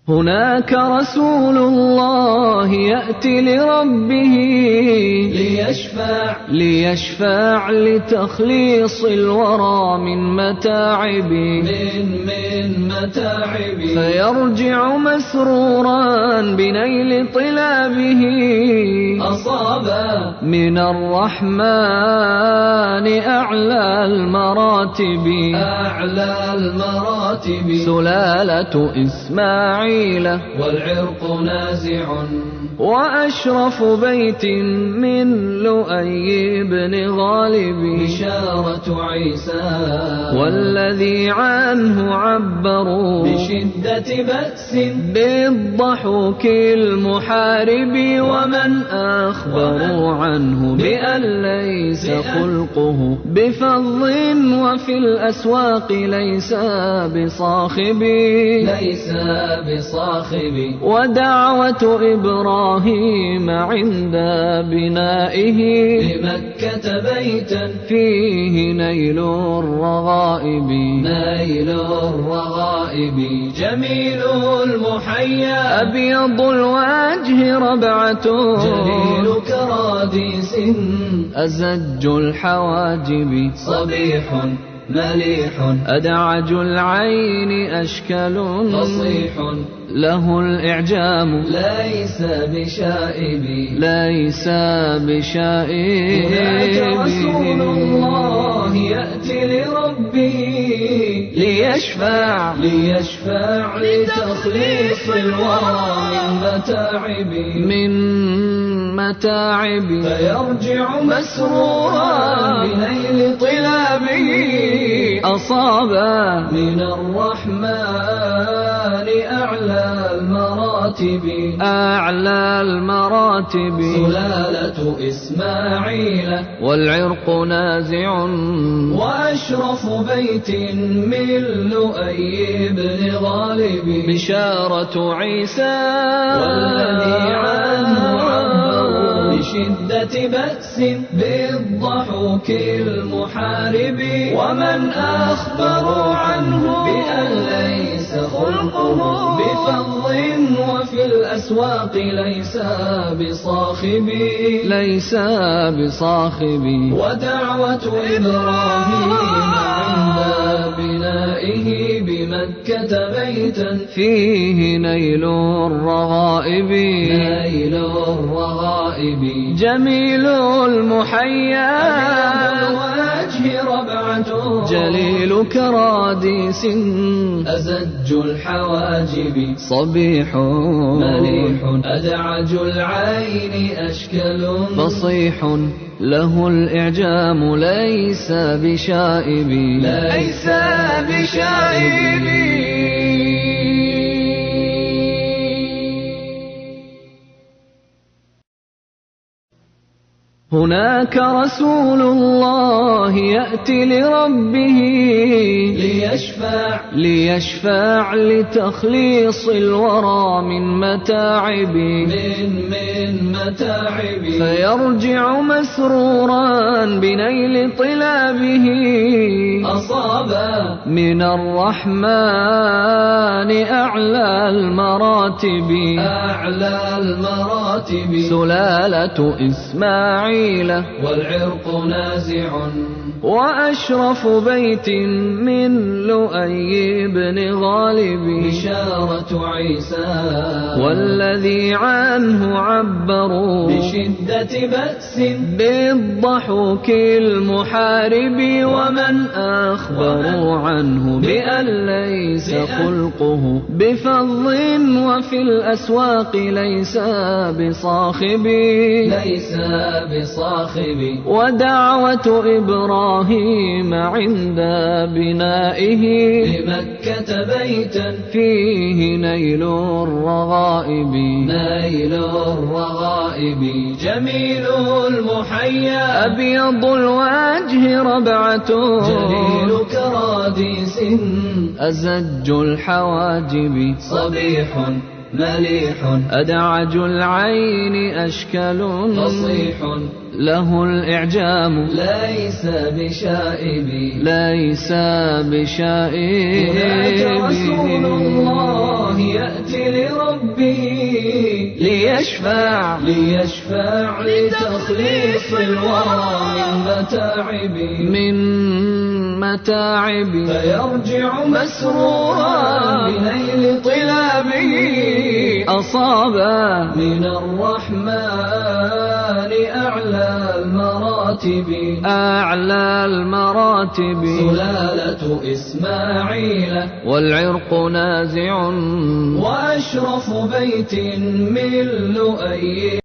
هناك رسول الله يأتي لربه ليشفع لتخليص الورى من متاعبه فيرجع مسرورا بنيل طلابه أصابا من الرحمن أعلى المراتب سلالة إسماعيل والعرق نازع وأشرف بيت من لؤي بن غالب بشارة عيسى والذي عنه عبروا بشدة بأس بالضحك المحارب ومن أخبروا عنه بأن ليس خلقه بفظ وفي الأسواق ليس بصاخب ودعوة إبراهيم عند بنائه بمكة بيتا فيه نيل الرغائب جميل المحيا أبيض الوجه ربعته جليل كراديس أزج الحواجب صبيح مليح أدعج العين أشكل فصيح له الإعجام ليس بشائب هناك رسول الله يأتي لربه ليشفع لتخليص الورى من متاعب فيرجع مسرورا بنيل طلابه أصابا من الرحمن أعلى المراتب سلالة إسماعيل والعرق نازع وأشرف بيت من لؤي بن غالب بشارة عيسى والذي عنه عبروا بشدة بأس بالضحك المحارب ومن أخبروا عنه بأن ليس خلقه بفظ وفي الأسواق ليس بصاخب ودعوة إبراهيم عند بنائه بمكة بيتا فيه نيل الرغائب جميل المحيا الوجه ربعته جليل كراديس أزج الحواجب صبيح مليح أدعج العين أشكل فصيح له الإعجام ليس بشائب هناك رسول الله يأتي لربه ليشفع لتخليص الورى من متاعب فيرجع مسرورا بنيل طلابه أصابا من الرحمن أعلى المراتب سلالة إسماعيل والعرق نازع وأشرف بيت من لؤي بن غالب بشارة عيسى والذي عنه عبروا بشدة بأس بالضحك المحارب ومن أخبروا عنه بأن ليس خلقه بفظ وفي الأسواق ليس بصاخب ودعوة إبراهيم عند بنائه بمكة بيتا فيه نيل الرغائب جميل المحيا أبيض الوجه ربعته جليل كراديس أزج الحواجب صبيح مليح أدعج العين أشكل فصيح له الإعجام ليس بشائب هناك رسول الله يأتي ليشفع لتخليص الورى من متاعب فيرجع مسرورا بنيل طلابه أصابا من الرحمن أعلى المراتب سلالة إسماعيل والعرق نازع وأشرف بيت من لؤي